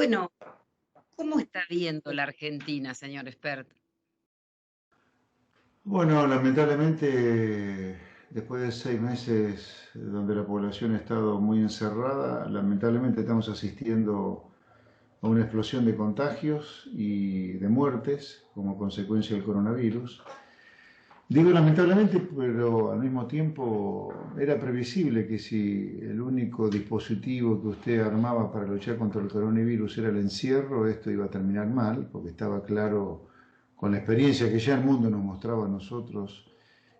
Bueno, ¿cómo está viendo la Argentina, señor expert? Bueno, lamentablemente, después de 6 meses donde la población ha estado muy encerrada, lamentablemente estamos asistiendo a una explosión de contagios y de muertes como consecuencia del coronavirus. Digo lamentablemente, pero al mismo tiempo era previsible que si el único dispositivo que usted armaba para luchar contra el coronavirus era el encierro, esto iba a terminar mal, porque estaba claro con la experiencia que ya el mundo nos mostraba a nosotros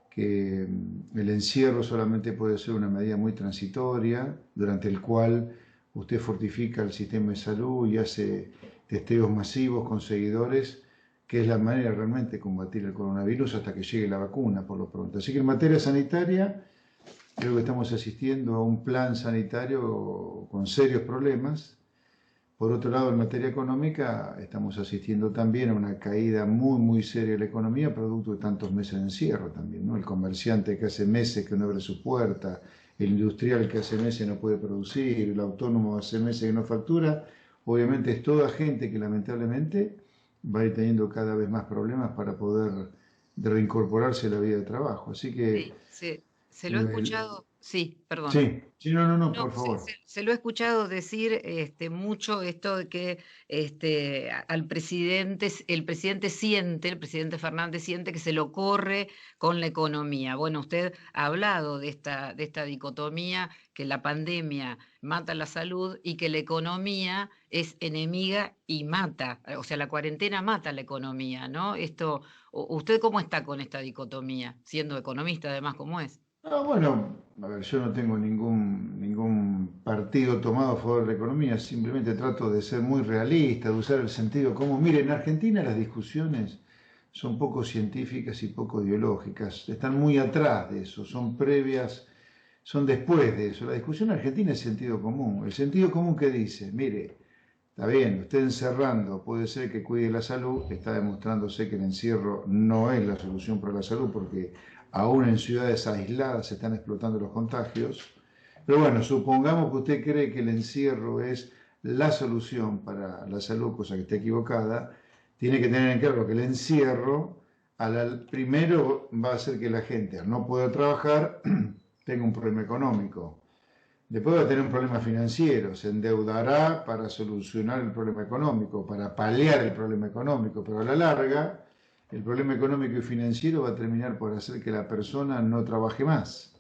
que el encierro solamente puede ser una medida muy transitoria, durante el cual usted fortifica el sistema de salud y hace testeos masivos con seguidores, que es la manera realmente de combatir el coronavirus hasta que llegue la vacuna, por lo pronto. Así que en materia sanitaria, creo que estamos asistiendo a un plan sanitario con serios problemas. Por otro lado, en materia económica, estamos asistiendo también a una caída muy seria de la economía, producto de tantos meses de encierro también, ¿no? El comerciante que hace meses que no abre su puerta, el industrial que hace meses no puede producir, el autónomo hace meses que no factura. Obviamente es toda gente que lamentablemente va a ir teniendo cada vez más problemas para poder reincorporarse a la vida de trabajo. Así que, Sí, se lo he el- escuchado, sí, perdón. sí, sí, no, No, por favor. se lo he escuchado decir mucho esto de que al presidente, el presidente Fernández siente que se lo corre con la economía. Bueno, usted ha hablado de esta dicotomía, que la pandemia mata la salud y que la economía es enemiga y mata, o sea, la cuarentena mata la economía, ¿no? ¿Usted cómo está con esta dicotomía, siendo economista además como es? No, bueno, a ver, yo no tengo ningún partido tomado a favor de la economía, simplemente trato de ser muy realista, de usar el sentido común. Mire, en Argentina las discusiones son poco científicas y poco ideológicas, están muy atrás de eso, son previas, son después de eso. La discusión argentina es sentido común. El sentido común que dice, mire, está bien, usted encerrando puede ser que cuide la salud, está demostrándose que el encierro no es la solución para la salud porque aún en ciudades aisladas se están explotando los contagios. Pero bueno, supongamos que usted cree que el encierro es la solución para la salud, cosa que está equivocada, tiene que tener en claro que el encierro primero va a hacer que la gente al no poder trabajar tenga un problema económico. Después va a tener un problema financiero, se endeudará para solucionar el problema económico, para paliar el problema económico, pero a la larga el problema económico y financiero va a terminar por hacer que la persona no trabaje más.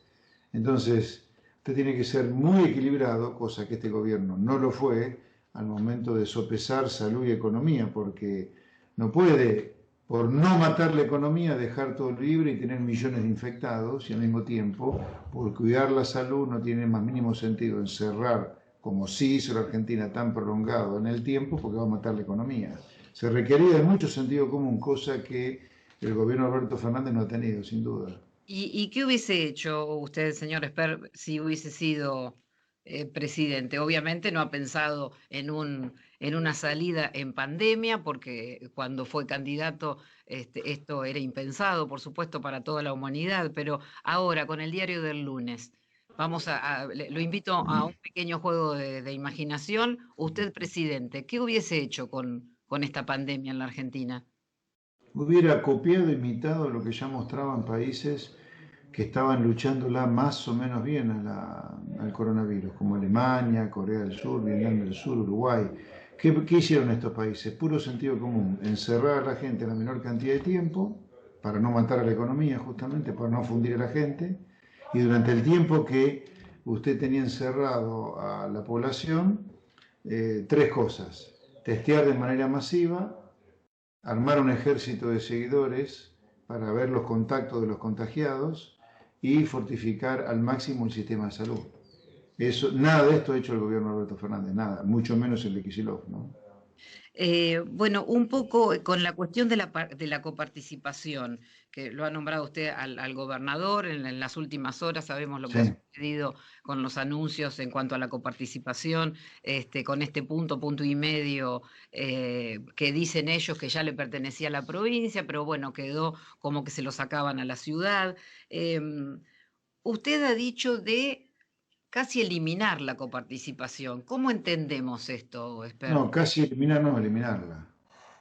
Entonces, usted tiene que ser muy equilibrado, cosa que este gobierno no lo fue, al momento de sopesar salud y economía, porque no puede, por no matar la economía, dejar todo libre y tener millones de infectados, y al mismo tiempo, por cuidar la salud, no tiene más mínimo sentido encerrar, como sí hizo la Argentina tan prolongado en el tiempo, porque va a matar la economía. Se requería de mucho sentido común, cosa que el gobierno de Alberto Fernández no ha tenido, sin duda. Y qué hubiese hecho usted, señor Esper, si hubiese sido presidente? Obviamente no ha pensado en una salida en pandemia, porque cuando fue candidato esto era impensado, por supuesto, para toda la humanidad, pero ahora, con el diario del lunes, lo invito a un pequeño juego de imaginación. Usted, presidente, ¿qué hubiese hecho con esta pandemia en la Argentina? Hubiera copiado e imitado lo que ya mostraban países que estaban luchándola más o menos bien al coronavirus, como Alemania, Corea del Sur, Vietnam del Sur, Uruguay. ¿Qué hicieron estos países? Puro sentido común, encerrar a la gente la menor cantidad de tiempo, para no matar a la economía justamente, para no fundir a la gente, y durante el tiempo que usted tenía encerrado a la población, tres cosas. Testear de manera masiva, armar un ejército de seguidores para ver los contactos de los contagiados y fortificar al máximo el sistema de salud. Eso, nada de esto ha hecho el gobierno de Alberto Fernández, nada, mucho menos el de Kicillof, ¿no? Bueno, un poco con la cuestión de de la coparticipación, que lo ha nombrado usted al gobernador en las últimas horas, sabemos lo que ha Sí. sucedido con los anuncios en cuanto a la coparticipación, con este punto y medio, que dicen ellos que ya le pertenecía a la provincia, pero bueno, quedó como que se lo sacaban a la ciudad. Usted ha dicho de casi eliminar la coparticipación. ¿Cómo entendemos esto, No, experto? casi eliminar, no, eliminarla.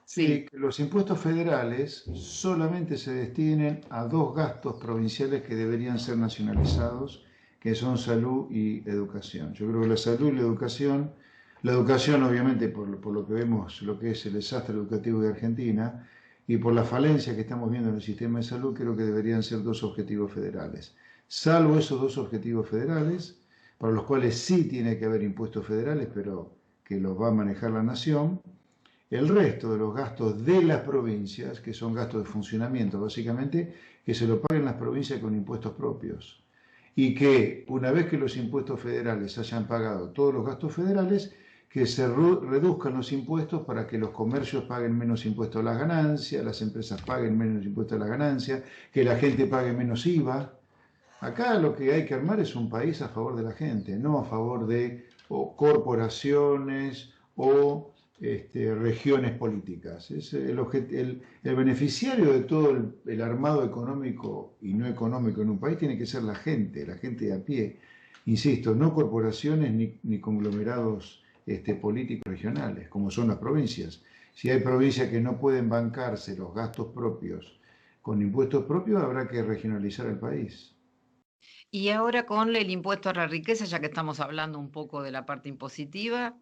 Sí, Que los impuestos federales solamente se destinen a dos gastos provinciales que deberían ser nacionalizados, que son salud y educación. Yo creo que la educación obviamente por lo que vemos, lo que es el desastre educativo de Argentina, y por la falencia que estamos viendo en el sistema de salud, creo que deberían ser dos objetivos federales. Salvo esos dos objetivos federales, para los cuales sí tiene que haber impuestos federales, pero que los va a manejar la nación, el resto de los gastos de las provincias, que son gastos de funcionamiento básicamente, que se lo paguen las provincias con impuestos propios. Y que una vez que los impuestos federales hayan pagado todos los gastos federales, que se reduzcan los impuestos para que los comercios paguen menos impuestos a las ganancias, las empresas paguen menos impuestos a las ganancias, que la gente pague menos IVA. Acá lo que hay que armar es un país a favor de la gente, no a favor de corporaciones o regiones políticas. Es el beneficiario de todo el armado económico y no económico en un país tiene que ser la gente de a pie. Insisto, no corporaciones ni conglomerados políticos regionales, como son las provincias. Si hay provincias que no pueden bancarse los gastos propios con impuestos propios, habrá que regionalizar el país. y ahora con el impuesto a la riqueza, ya que estamos hablando un poco de la parte impositiva,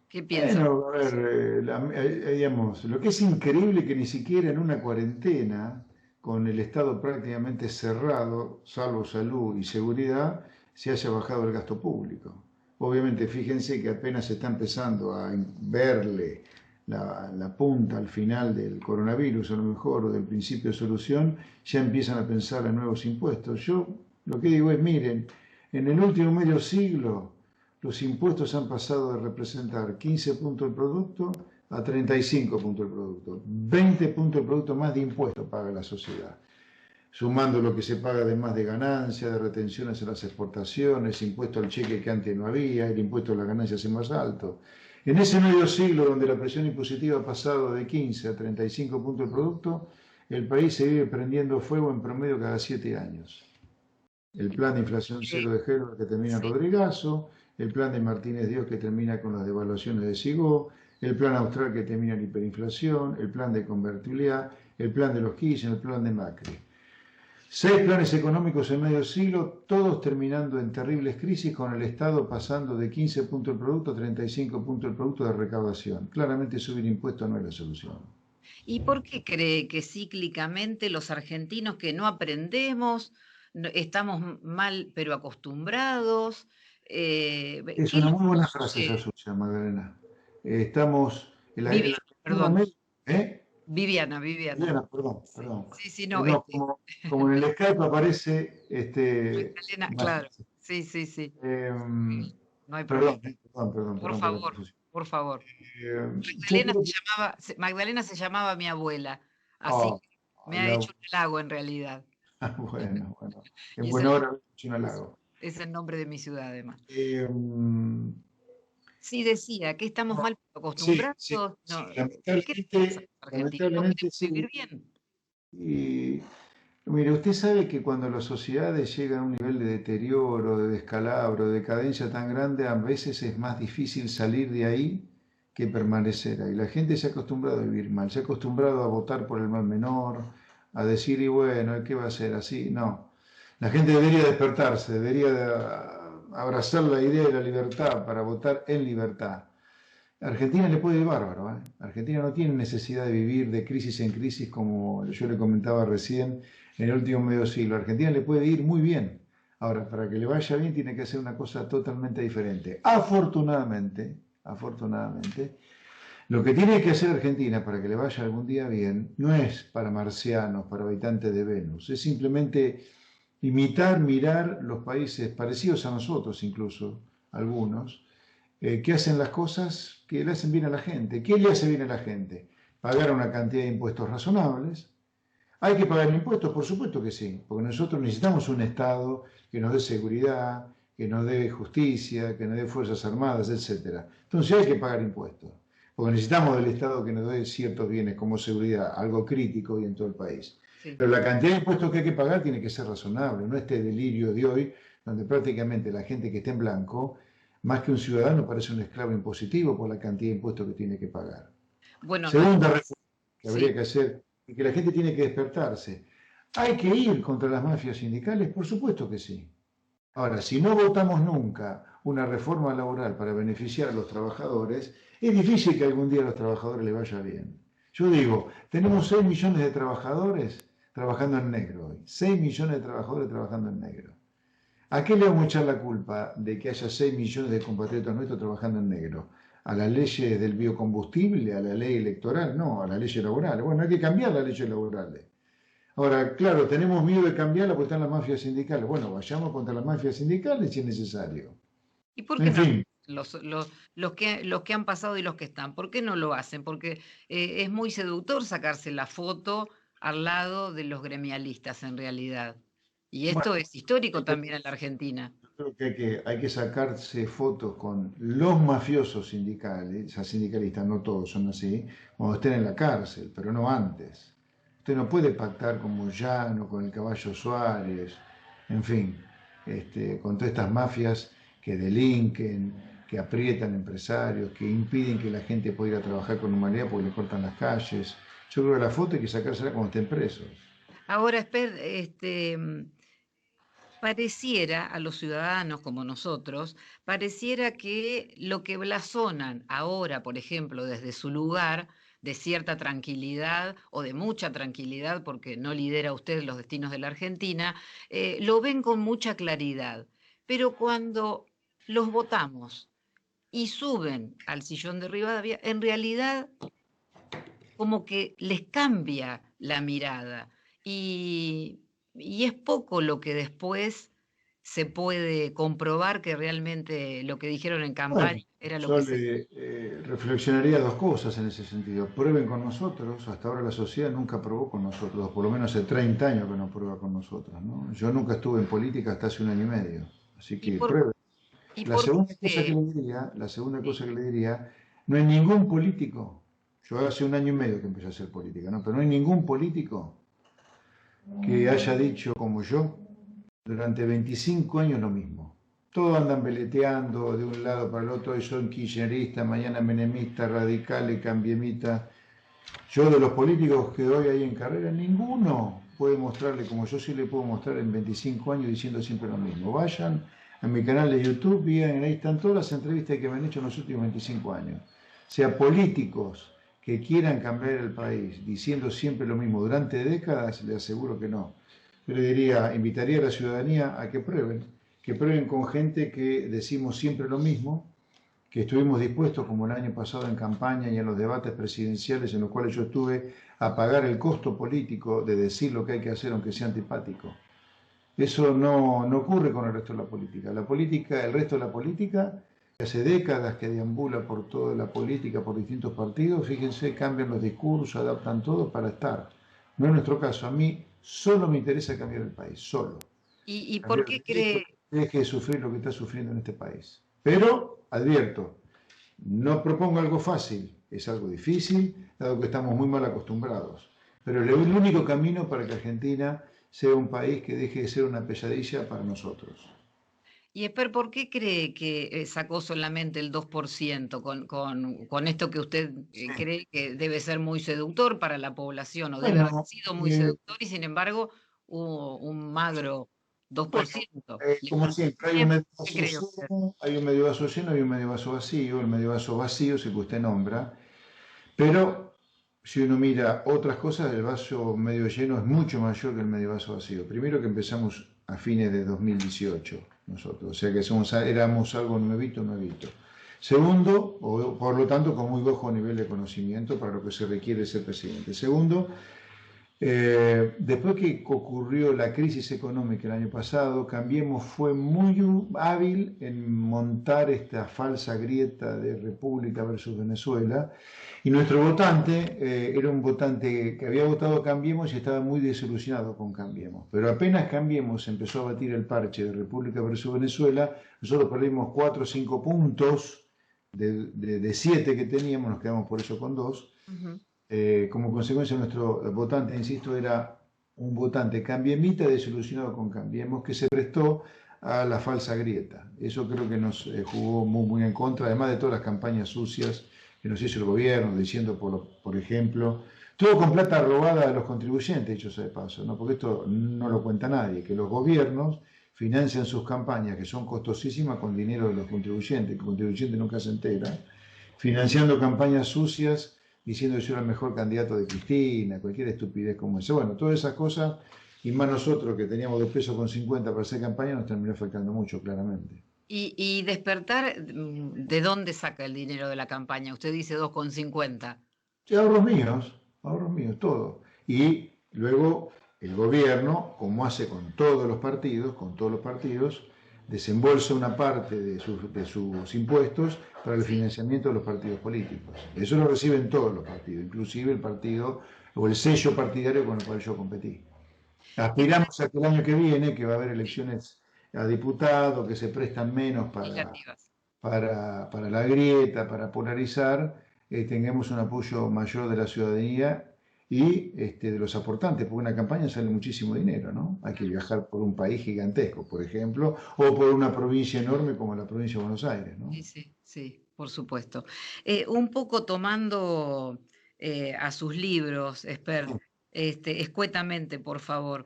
¿qué piensa? Bueno, a ver, digamos, lo que es increíble que ni siquiera en una cuarentena, con el Estado prácticamente cerrado, salvo salud y seguridad, se haya bajado el gasto público. Obviamente, fíjense que apenas se está empezando a verle la punta al final del coronavirus, a lo mejor, o del principio de solución, ya empiezan a pensar en nuevos impuestos. Yo lo que digo es, miren, en el último medio siglo, los impuestos han pasado de representar 15 puntos del producto a 35 puntos del producto. 20 puntos del producto más de impuestos paga la sociedad. Sumando lo que se paga de más de ganancias, de retenciones en las exportaciones, impuesto al cheque que antes no había, el impuesto a las ganancias es más alto. En ese medio siglo donde la presión impositiva ha pasado de 15 a 35 puntos del producto, el país se vive prendiendo fuego en promedio cada 7 años. El plan de inflación cero de Herbert que termina en Sí. Rodrigazo, el plan de Martínez Díaz que termina con las devaluaciones de Sigó, el plan austral que termina en hiperinflación, el plan de convertibilidad, el plan de los Kirchner, el plan de Macri. 6 planes económicos en medio siglo, todos terminando en terribles crisis, con el Estado pasando de 15 puntos del producto a 35 puntos del producto de recaudación. Claramente subir impuestos no es la solución. ¿Y por qué cree que cíclicamente los argentinos que no aprendemos, estamos mal pero acostumbrados? Es ¿Qué es una lo muy que buena frase esa sucede? suya, Magdalena. Estamos, el Viviana, argentino perdón. medio, ¿eh? Viviana. Viviana, perdón, Sí, perdón. sí, sí, no, No, como en el Skype aparece, Magdalena, claro. imagínate. Sí, sí, sí. Em, No hay perdón, problema. Por por la favor, confusión. por favor. Yo Magdalena creo se que, llamaba, Magdalena se llamaba mi abuela, así oh, que me ha la- hecho un halago en realidad. bueno, en Y es buena el, hora hecho un halago. es el nombre de mi ciudad, además. Em, Sí, decía que estamos no, mal sí, acostumbrados. sí, sí, No, ¿qué le pasa a lamentablemente, los argentinos? ¿No lamentablemente queremos sí. vivir bien? Y mire, usted sabe que cuando las sociedades llegan a un nivel de deterioro, de descalabro, de decadencia tan grande, a veces es más difícil salir de ahí que permanecer ahí. La gente se ha acostumbrado a vivir mal, se ha acostumbrado a votar por el mal menor, a decir, y bueno, ¿qué va a ser así? No. La gente debería despertarse, debería abrazar la idea de la libertad para votar en libertad. Argentina le puede ir bárbaro, ¿eh? Argentina no tiene necesidad de vivir de crisis en crisis como yo le comentaba recién en el último medio siglo. Argentina le puede ir muy bien. Ahora, para que le vaya bien tiene que hacer una cosa totalmente diferente. Afortunadamente, lo que tiene que hacer Argentina para que le vaya algún día bien no es para marcianos, para habitantes de Venus, es simplemente imitar, mirar los países parecidos a nosotros incluso, algunos, que hacen las cosas que le hacen bien a la gente. ¿Qué le hace bien a la gente? Pagar una cantidad de impuestos razonables. ¿Hay que pagar impuestos? Por supuesto que sí, porque nosotros necesitamos un Estado que nos dé seguridad, que nos dé justicia, que nos dé fuerzas armadas, etc. Entonces hay que pagar impuestos, porque necesitamos del Estado que nos dé ciertos bienes como seguridad, algo crítico hoy en todo el país. Sí. Pero la cantidad de impuestos que hay que pagar tiene que ser razonable, no este delirio de hoy donde prácticamente la gente que está en blanco, más que un ciudadano, parece un esclavo impositivo por la cantidad de impuestos que tiene que pagar. Bueno, no, Segunda reforma que sí. habría que hacer y que la gente tiene que despertarse. ¿Hay que ir contra las mafias sindicales? Por supuesto que sí. Ahora, si no votamos nunca una reforma laboral para beneficiar a los trabajadores, es difícil que algún día a los trabajadores les vaya bien. Yo digo, tenemos 6 millones de trabajadores trabajando en negro hoy. 6 millones de trabajadores trabajando en negro. ¿A qué le vamos a echar la culpa de que haya 6 millones de compatriotas nuestros trabajando en negro? ¿A las leyes del biocombustible? ¿A la ley electoral? No, a las leyes laborales. Bueno, hay que cambiar las leyes laborales. Ahora, claro, tenemos miedo de cambiarla porque están las mafias sindicales. Bueno, vayamos contra las mafias sindicales si es necesario. ¿Y por qué En no fin, los que han pasado y los que están? ¿Por qué no lo hacen? Porque es muy seductor sacarse la foto al lado de los gremialistas en realidad. Y bueno, esto es histórico también en la Argentina. yo creo que hay que sacarse fotos con los mafiosos sindicales, o sea, sindicalistas, no todos son así, cuando estén en la cárcel, pero no antes. Usted no puede pactar con Moyano, con el Caballo Suárez, en fin, con todas estas mafias que delinquen, que aprietan empresarios, que impiden que la gente pueda ir a trabajar con normalidad porque le cortan las calles. Yo creo que la foto hay que sacársela cuando estén presos. Ahora, pareciera a los ciudadanos como nosotros, pareciera que lo que blasonan ahora, por ejemplo, desde su lugar de cierta tranquilidad o de mucha tranquilidad, porque no lidera usted los destinos de la Argentina, lo ven con mucha claridad. Pero cuando los votamos y suben al sillón de Rivadavia, en realidad como que les cambia la mirada y es poco lo que después se puede comprobar que realmente lo que dijeron en Bueno, campaña era lo yo que se... le reflexionaría dos cosas en ese sentido. Prueben con nosotros, hasta ahora la sociedad nunca probó con nosotros, por lo menos hace 30 años que no prueba con nosotros, ¿no? Yo nunca estuve en política hasta hace un año y medio, así ¿Y que por, prueben. y La por qué segunda cosa que cree? le diría, la segunda Sí. cosa que le diría, no hay ningún político, yo hace un año y medio que empecé a hacer política, ¿no? Pero no hay ningún político que haya dicho como yo durante 25 años lo mismo. Todos andan beleteando de un lado para el otro, hoy son kirchneristas, mañana menemistas, radicales, cambiemitas. Yo de los políticos que hoy hay en carrera, ninguno puede mostrarle como yo sí le puedo mostrar en 25 años diciendo siempre lo mismo. Vayan a mi canal de YouTube, vean, ahí están todas las entrevistas que me han hecho en los últimos 25 años. Sea políticos que quieran cambiar el país diciendo siempre lo mismo durante décadas, le aseguro que no. Yo le diría, invitaría a la ciudadanía a que prueben con gente que decimos siempre lo mismo, que estuvimos dispuestos, como el año pasado en campaña y en los debates presidenciales en los cuales yo estuve, a pagar el costo político de decir lo que hay que hacer aunque sea antipático. Eso no ocurre con el resto de la política. La política, el resto de la política, que hace décadas que deambula por toda la política, por distintos partidos, fíjense, cambian los discursos, adaptan todo para estar. No es nuestro caso. A mí solo me interesa cambiar el país, solo. ¿Y por Cambiar qué el país cree? para que deje de sufrir lo que está sufriendo en este país. Pero, advierto, no propongo algo fácil, es algo difícil, dado que estamos muy mal acostumbrados. Pero el único camino para que Argentina sea un país que deje de ser una pesadilla para nosotros. Y ¿por qué cree que sacó solamente el 2% con esto que usted cree que debe ser muy seductor para la población o debe haber Bueno, sido muy seductor y sin embargo hubo un magro bueno, 2%? como siempre, hay un ¿Qué medio qué vaso cree usted? lleno, hay un medio vaso lleno, hay un medio vaso vacío. El medio vaso vacío es el que usted nombra, pero si uno mira otras cosas, el vaso medio lleno es mucho mayor que el medio vaso vacío. Primero que empezamos a fines de 2018 nosotros, o sea que éramos algo nuevito, nuevito. Segundo, por lo tanto, con muy bajo nivel de conocimiento para lo que se requiere ser presidente. Segundo, después que ocurrió la crisis económica el año pasado, Cambiemos fue muy hábil en montar esta falsa grieta de República versus Venezuela. Y nuestro votante era un votante que había votado Cambiemos y estaba muy desilusionado con Cambiemos. Pero apenas Cambiemos empezó a batir el parche de República versus Venezuela, nosotros perdimos 4 o 5 puntos de 7 que teníamos, nos quedamos por eso con 2. Ujú. Como consecuencia, nuestro votante, insisto, era un votante cambiemita desilusionado con Cambiemos, que se prestó a la falsa grieta. Eso creo que nos jugó muy en contra, además de todas las campañas sucias que nos hizo el gobierno, diciendo, por ejemplo, todo con plata robada de los contribuyentes, dicho sea de paso, ¿no? Porque esto no lo cuenta nadie, que los gobiernos financian sus campañas, que son costosísimas, con dinero de los contribuyentes, que el contribuyente nunca se entera, financiando campañas sucias, diciendo que yo era el mejor candidato de Cristina, cualquier estupidez como esa. Bueno, todas esas cosas, y más nosotros que teníamos 2,50 pesos para hacer campaña, nos terminó afectando mucho, claramente. Y despertar, ¿de dónde saca el dinero de la campaña? Usted dice 2,50. Sí, ahorros míos, todo. Y luego el gobierno, como hace con todos los partidos, desembolsa una parte de sus impuestos para el Sí, financiamiento de los partidos políticos. Eso lo reciben todos los partidos, inclusive el partido o el sello partidario con el cual yo competí. está Aspiramos a que el año que viene, que va a haber elecciones a diputados, que se prestan menos legislativas. para la grieta, para polarizar, tengamos un apoyo mayor de la ciudadanía y de los aportantes, porque una campaña sale muchísimo dinero, ¿no? Hay que viajar por un país gigantesco, por ejemplo, o por una provincia enorme como la provincia de Buenos Aires, ¿no? Sí, sí, sí, por supuesto. Un poco tomando a sus libros, Esper, escuetamente, por favor.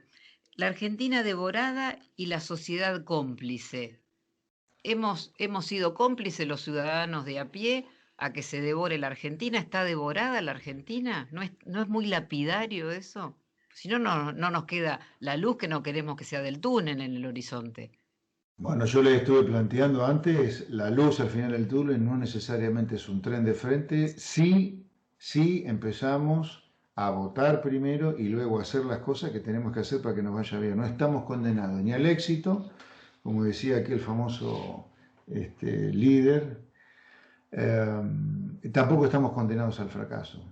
La Argentina devorada y la sociedad cómplice. Hemos sido cómplices los ciudadanos de a pie a que se devore la Argentina. ¿Está devorada la Argentina? ¿No es muy lapidario eso? Si no, no nos queda la luz que no queremos que sea del túnel en el horizonte. Bueno, yo les estuve planteando antes, la luz al final del túnel no necesariamente es un tren de frente, sí empezamos a votar primero y luego a hacer las cosas que tenemos que hacer para que nos vaya bien. No estamos condenados ni al éxito, como decía aquel famoso líder, tampoco estamos condenados al fracaso.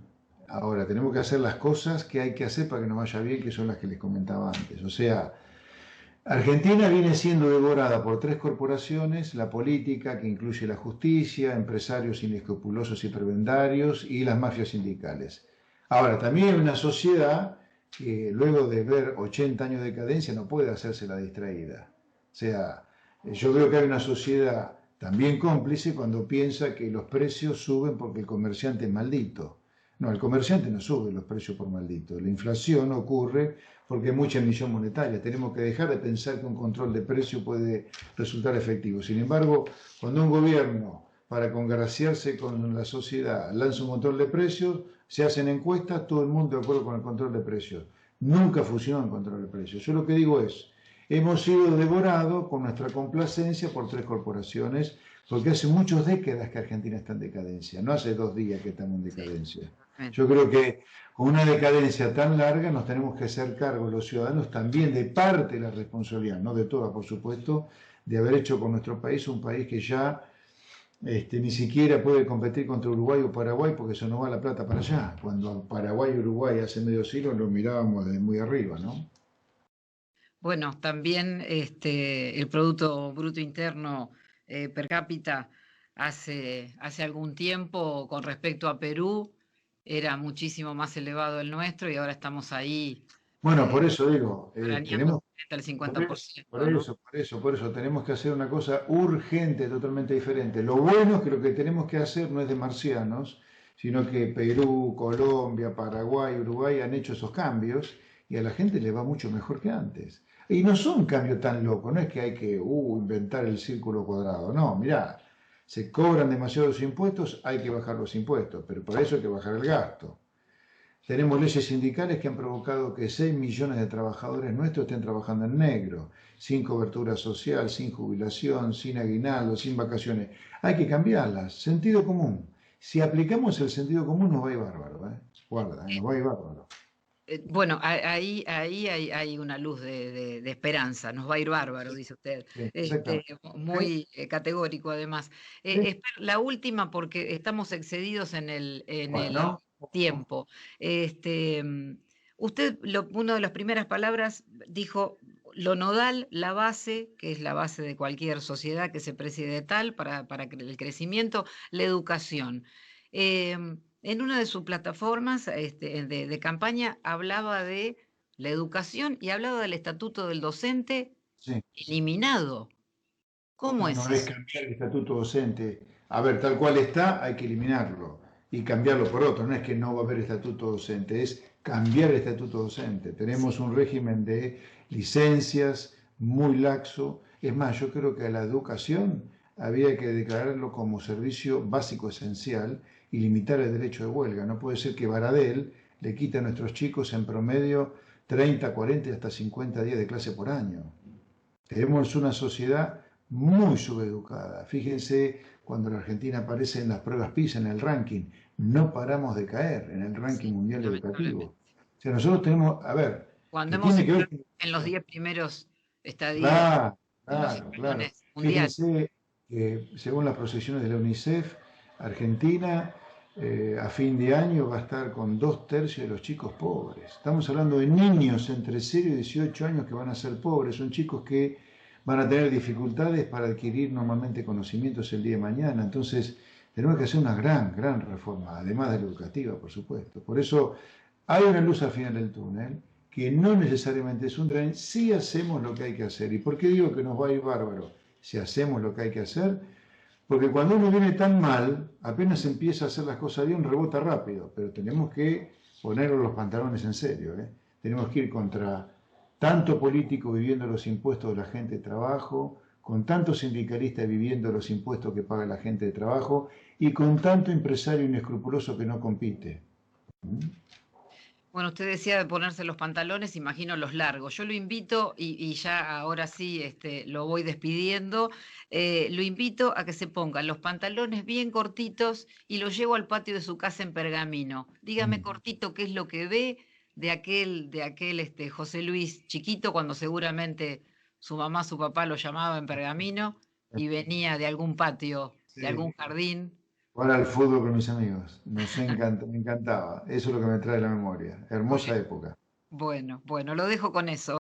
Ahora, tenemos que hacer las cosas que hay que hacer para que nos vaya bien, que son las que les comentaba antes. O sea, Argentina viene siendo devorada por tres corporaciones, la política, que incluye la justicia, empresarios inescrupulosos y prebendarios, y las mafias sindicales. Ahora, también hay una sociedad que luego de ver 80 años de decadencia no puede hacerse la distraída. O sea, yo creo que hay una sociedad también cómplice cuando piensa que los precios suben porque el comerciante es maldito. No, el comerciante no sube los precios por maldito. La inflación ocurre porque hay mucha emisión monetaria. Tenemos que dejar de pensar que un control de precio puede resultar efectivo. Sin embargo, cuando un gobierno, para congraciarse con la sociedad, lanza un control de precios, se hacen encuestas, todo el mundo de acuerdo con el control de precios. Nunca funciona el control de precios. Yo lo que digo es, hemos sido devorados con nuestra complacencia por tres corporaciones, porque hace muchas décadas que Argentina está en decadencia, no hace 2 días que estamos en Sí, decadencia. Yo totalmente. creo que con una decadencia tan larga nos tenemos que hacer cargo los ciudadanos también de parte de la responsabilidad, no de toda, por supuesto, de haber hecho con nuestro país un país que ya ni siquiera puede competir contra Uruguay o Paraguay porque eso no va la plata para allá. Cuando Paraguay y Uruguay hace medio siglo lo mirábamos desde muy arriba, ¿no? Bueno, también el Producto Bruto Interno per cápita hace algún tiempo con respecto a Perú era muchísimo más elevado el nuestro y ahora estamos ahí Bueno, eh, por eso digo, arañando tenemos, el por eso, 50%, ¿no? por eso tenemos que hacer una cosa urgente, totalmente diferente. Lo bueno es que lo que tenemos que hacer no es de marcianos, sino que Perú, Colombia, Paraguay, Uruguay han hecho esos cambios y a la gente le va mucho mejor que antes. Y no son cambios tan locos, no es que hay que inventar el círculo cuadrado, no, mirá, se cobran demasiados impuestos, hay que bajar los impuestos, pero para eso hay que bajar el gasto. Tenemos leyes sindicales que han provocado que 6 millones de trabajadores nuestros estén trabajando en negro, sin cobertura social, sin jubilación, sin aguinaldo, sin vacaciones. Hay que cambiarlas. Sentido común. Si aplicamos el sentido común nos va a ir bárbaro, ¿eh? Guarda, nos va a ir bárbaro. Bueno, ahí hay una luz de esperanza, nos va a ir bárbaro, dice usted. Sí, exactamente. Sí, Muy categórico además. sí. La última, porque estamos excedidos en el Bueno, tiempo. Este, mm, Usted, una de las primeras palabras dijo lo nodal, la base, que es la base de cualquier sociedad que se preside de tal para el crecimiento, la educación. En una de sus plataformas de campaña hablaba de la educación y hablaba del estatuto del docente Sí. eliminado. ¿Cómo No, es no es eso? cambiar el estatuto docente. A ver, tal cual está, hay que eliminarlo y cambiarlo por otro. No es que no va a haber estatuto docente, es cambiar el estatuto docente. Tenemos Sí, un régimen de licencias muy laxo. Es más, yo creo que a la educación había que declararlo como servicio básico esencial y limitar el derecho de huelga. No puede ser que Baradel le quite a nuestros chicos en promedio 30, 40 y hasta 50 días de clase por año. Tenemos una sociedad muy subeducada. Fíjense cuando la Argentina aparece en las pruebas PISA, en el ranking, no paramos de caer en el ranking sí, mundial educativo. lamentablemente. O sea, nosotros tenemos, a ver, Cuando que hemos tiene que estado ver con... en los 10 primeros estadios Claro, en los claro, claro. escalones mundiales. Fíjense que según las proyecciones de la UNICEF, Argentina a fin de año va a estar con 2/3 de los chicos pobres. Estamos hablando de niños entre 0 y 18 años que van a ser pobres. Son chicos que van a tener dificultades para adquirir normalmente conocimientos el día de mañana. Entonces, tenemos que hacer una gran, gran reforma, además de la educativa, por supuesto. Por eso hay una luz al final del túnel que no necesariamente es un tren, si hacemos lo que hay que hacer. ¿Y por qué digo que nos va a ir bárbaro? Si hacemos lo que hay que hacer, porque cuando uno viene tan mal, apenas empieza a hacer las cosas bien, rebota rápido, pero tenemos que poner los pantalones en serio, ¿eh? Tenemos que ir contra tanto político viviendo los impuestos de la gente de trabajo, con tanto sindicalista viviendo los impuestos que paga la gente de trabajo y con tanto empresario inescrupuloso que no compite. ¿Mm? Bueno, usted decía de ponerse los pantalones, imagino los largos. Yo lo invito, y ya ahora sí lo voy despidiendo, lo invito a que se pongan los pantalones bien cortitos y lo llevo al patio de su casa en Pergamino. Dígame Mm. cortito qué es lo que ve de aquel José Luis chiquito, cuando seguramente su mamá, su papá lo llamaba en Pergamino y venía de algún patio, de Sí. algún jardín. Jugar al fútbol con mis amigos. Nos encanta, me encantaba. Eso es lo que me trae la memoria. Hermosa Bueno, época. bueno, lo dejo con eso.